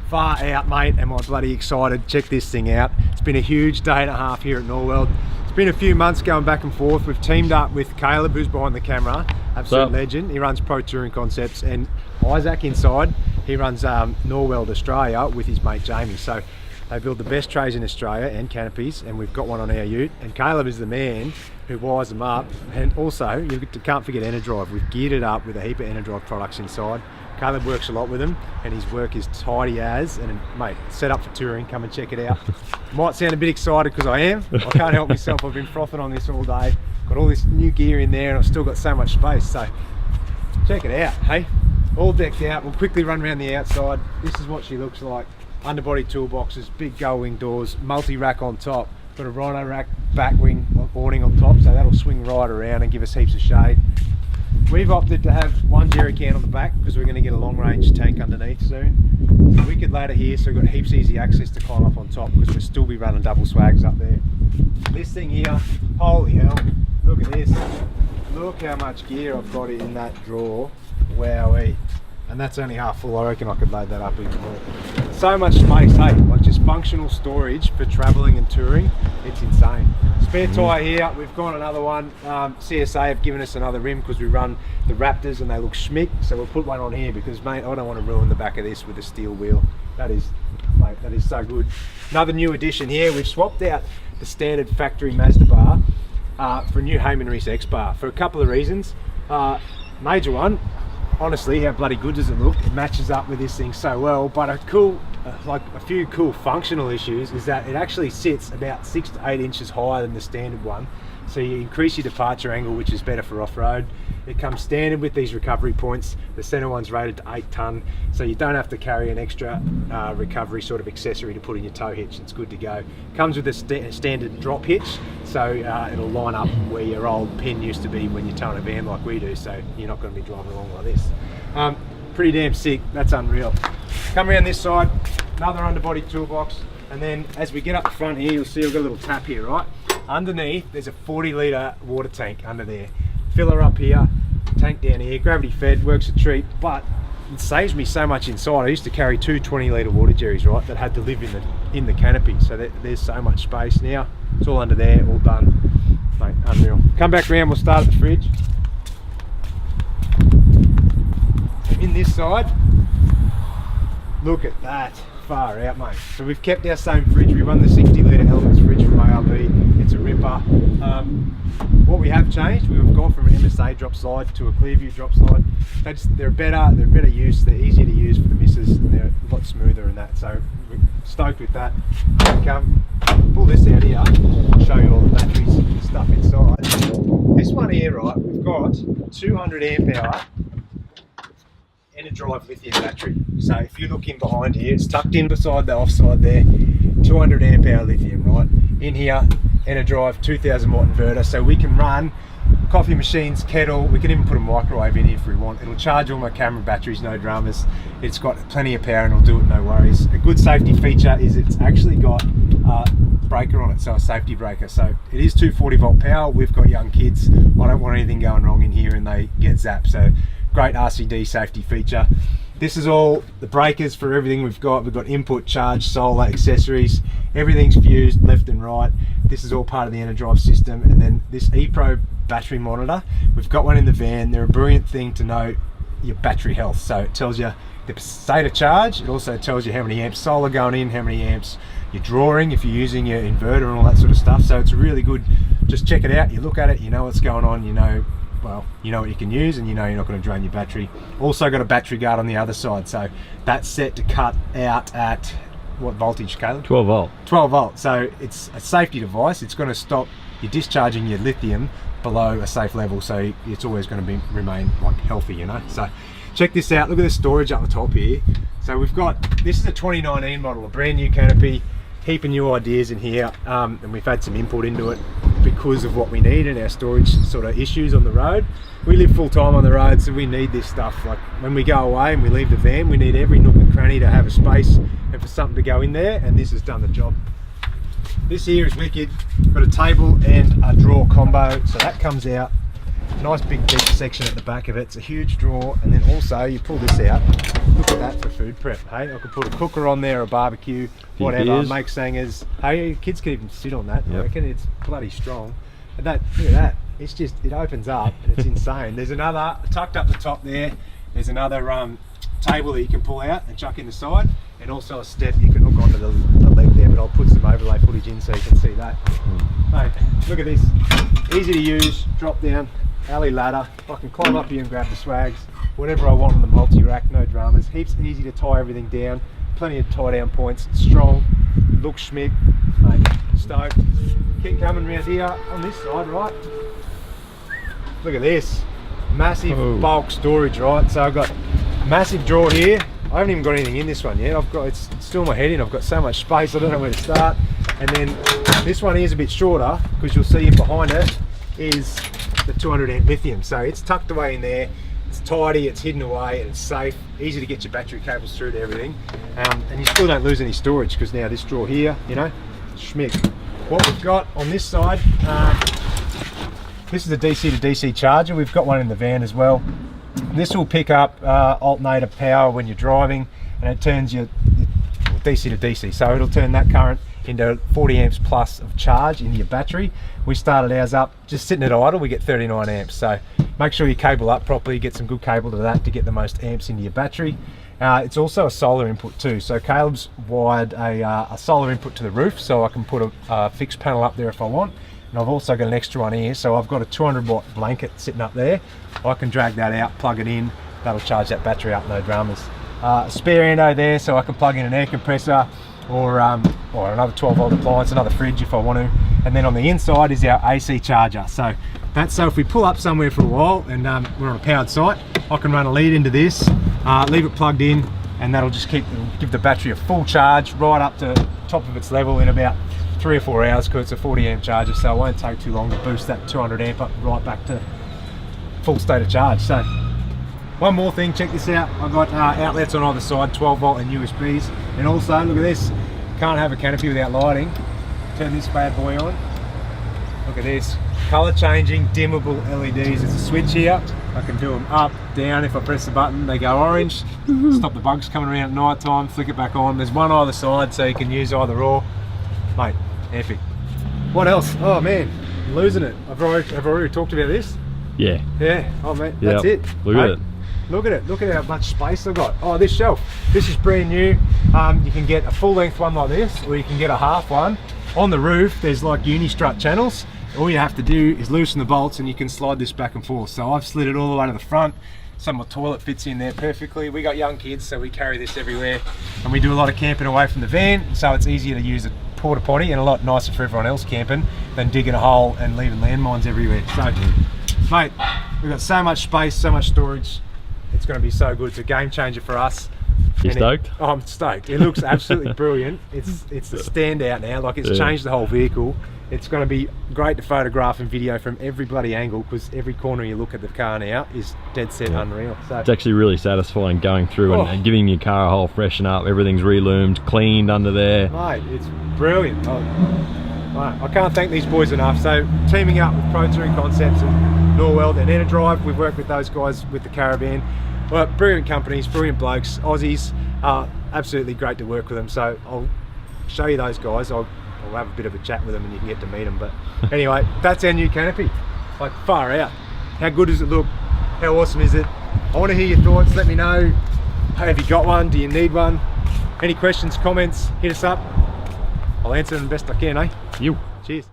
far out, mate. Am I bloody excited? Check this thing out. It's been a huge day and a half here at Norweld. It's been a few months going back and forth. We've teamed up with Caleb, who's behind the camera, absolute legend. He runs Pro Touring Concepts, and Isaac inside, he runs Norweld Australia with his mate Jamie. So they build the best trays in Australia and canopies, and we've got one on our ute. And Caleb is the man who wires them up. And also, you can't forget Enerdrive. We've geared it up with a heap of Enerdrive products inside. Caleb works a lot with them, and his work is tidy as, and mate, set up for touring. Come and check it out. Might sound a bit excited because I am. I can't help myself. I've been frothing on this all day. Got all this new gear in there, and I've still got so much space. So check it out, hey? All decked out. We'll quickly run around the outside. This is what she looks like. Underbody toolboxes, big gull wing doors, multi-rack on top. Got a Rhino-Rack batwing awning on top, so that'll swing right around and give us heaps of shade. We've opted to have one jerry can on the back because we're going to get a long range tank underneath soon. So we could ladder here, so we've got heaps easy access to climb up on top because we'll still be running double swags up there. This thing here, holy hell, look at this. Look how much gear I've got in that drawer. Wowee. And that's only half full. I reckon I could load that up even more. So much space, hey, like just functional storage for traveling and touring. It's insane. Spare tyre here, we've got another one. CSA have given us another rim because we run the Raptors and they look Schmick. So we'll put one on here because, mate, I don't want to ruin the back of this with a steel wheel. That is, mate, that is so good. Another new addition here, we've swapped out the standard factory Mazda bar for a new Heyman Reese Xbar for a couple of reasons. Major one, honestly, how bloody good does it look? It matches up with this thing so well, but a few cool functional issues is that it actually sits about 6 to 8 inches higher than the standard one. So you increase your departure angle, which is better for off-road. It comes standard with these recovery points. The center one's rated to 8 ton, so you don't have to carry an extra recovery sort of accessory to put in your tow hitch. It's good to go. Comes with a standard drop hitch, so it'll line up where your old pin used to be when you're towing a van like we do, so you're not going to be driving along like this. Pretty damn sick. That's unreal. Come around this side, another underbody toolbox, and then as we get up the front here, you'll see I've got a little tap here, right? Underneath, there's a 40-litre water tank under there. Filler up here, tank down here, gravity fed, works a treat, but it saves me so much inside. I used to carry 2 20-litre water jerrys, right, that had to live in the canopy, so there's so much space now. It's all under there, all done. Mate, unreal. Come back around, we'll start at the fridge. In this side, look at that, far out, mate. So we've kept our same fridge. We run the 60-litre Elements fridge from ARB. It's a ripper. What we have changed, we've gone from an MSA drop slide to a Clearview drop slide. They're better use. They're easier to use for the missus, and they're a lot smoother and that. So we're stoked with that. Come pull this out here, show you all the batteries and stuff inside. This one here, right, we've got 200 amp hour Enerdrive lithium battery. So if you look in behind here, it's tucked in beside the offside there. 200 amp hour lithium, right? In here, Enerdrive 2000 watt inverter, so we can run coffee machines, kettle. We can even put a microwave in here if we want. It'll charge all my camera batteries, no dramas. It's got plenty of power and it'll do it, no worries. A good safety feature is it's actually got a breaker on it, so a safety breaker. So it is 240 volt power. We've got young kids. I don't want anything going wrong in here and they get zapped. So great RCD safety feature. This is all the breakers for everything we've got. We've got input, charge, solar, accessories. Everything's fused left and right. This is all part of the Enerdrive system. And then this ePro battery monitor, we've got one in the van. They're a brilliant thing to know your battery health. So it tells you the state of charge. It also tells you how many amps solar going in, how many amps you're drawing if you're using your inverter and all that sort of stuff. So it's really good. Just check it out. You look at it, you know what's going on, you know what you can use, and you know you're not going to drain your battery. Also got a battery guard on the other side, so that's set to cut out at what voltage, Caleb? 12 volt. 12 volt. So it's a safety device. It's going to stop you discharging your lithium below a safe level, so it's always going to remain like healthy, you know. So check this out. Look at the storage up the top here. So we've got, this is a 2019 model, a brand new canopy, heap of new ideas in here, and we've had some input into it because of what we need and our storage sort of issues on the road. We live full time on the road, so we need this stuff. Like when we go away and we leave the van, we need every nook and cranny to have a space and for something to go in there, and this has done the job. This here is wicked. Got a table and a drawer combo, so that comes out Nice big deep section at the back of it. It's a huge drawer, and then also you pull this out. Look at that for food prep. Hey, I could put a cooker on there, a barbecue, whatever. Make sangers. Hey, kids can even sit on that. I reckon it's bloody strong. And that, look at that. It's just, it opens up and it's insane. There's another tucked up the top there. There's another table that you can pull out and chuck in the side, and also a step you can hook onto the leg there. But I'll put some overlay footage in so you can see that. Mate, look at this. Easy to use. Drop down. Alley ladder. I can climb up here and grab the swags, whatever I want on the multi-rack, no dramas. Heaps easy to tie everything down, plenty of tie down points, it's strong, looks Schmick, mate, stoked. Keep coming around here on this side, right? Look at this, massive bulk storage, right? So I've got massive drawer here. I haven't even got anything in this one yet. It's still my head in, I've got so much space, I don't know where to start. And then this one here is a bit shorter, because you'll see in behind it is the 200 amp lithium, so it's tucked away in there, it's tidy, it's hidden away, and it's safe, easy to get your battery cables through to everything, and you still don't lose any storage, because now this drawer here, you know, Schmick. What we've got on this side, this is a DC to DC charger. We've got one in the van as well. This will pick up alternator power when you're driving, and it turns your DC to DC, so it'll turn that current into 40 amps plus of charge into your battery. We started ours up just sitting at idle, we get 39 amps, so make sure you cable up properly, get some good cable to that to get the most amps into your battery. It's also a solar input too, so Caleb's wired a solar input to the roof, so I can put a fixed panel up there if I want, and I've also got an extra one here, so I've got a 200 watt blanket sitting up there. I can drag that out, plug it in, that'll charge that battery up, no dramas. Spare endo there, so I can plug in an air compressor, or another 12 volt appliance, another fridge if I want to. And then on the inside is our AC charger. So that's so if we pull up somewhere for a while and we're on a powered site, I can run a lead into this, leave it plugged in, and that'll just give the battery a full charge right up to top of its level in about 3 or 4 hours, because it's a 40 amp charger, so it won't take too long to boost that 200 amp up right back to full state of charge. So one more thing, check this out. I've got outlets on either side, 12 volt and USBs. And also, look at this, can't have a canopy without lighting. Turn this bad boy on. Look at this, color changing, dimmable LEDs. There's a switch here. I can do them up, down. If I press the button, they go orange. Stop the bugs coming around at night time, flick it back on. There's one either side, so you can use either or. Mate, epic. What else? Oh man, I'm losing it. I've already talked about this. Yeah. Yeah, oh man, that's it. Look at it. Look at it, look at how much space I've got. Oh, this shelf, this is brand new. You can get a full length one like this, or you can get a half one. On the roof, there's like uni-strut channels. All you have to do is loosen the bolts and you can slide this back and forth. So I've slid it all the way to the front, so my toilet fits in there perfectly. We got young kids, so we carry this everywhere. And we do a lot of camping away from the van, so it's easier to use a porta potty and a lot nicer for everyone else camping than digging a hole and leaving landmines everywhere. So, mate, we've got so much space, so much storage. It's going to be so good. It's a game changer for us. You stoked? I'm stoked. It looks absolutely brilliant. It's the standout now. Like, it's changed the whole vehicle. It's going to be great to photograph and video from every bloody angle, because every corner you look at the car now is dead set unreal. So it's actually really satisfying going through and giving your car a whole freshen up. Everything's re-loomed, cleaned under there. Mate, it's brilliant. I can't thank these boys enough. So teaming up with Pro Touring Concepts and Norweld and Enerdrive, we've worked with those guys with the caravan. Well, brilliant companies, brilliant blokes, Aussies, absolutely great to work with them. So I'll show you those guys. I'll have a bit of a chat with them and you can get to meet them. But anyway, that's our new Canopy. Like, far out. How good does it look? How awesome is it? I want to hear your thoughts. Let me know. Have you got one? Do you need one? Any questions, comments, hit us up. I'll answer them the best I can, eh? You. Cheers.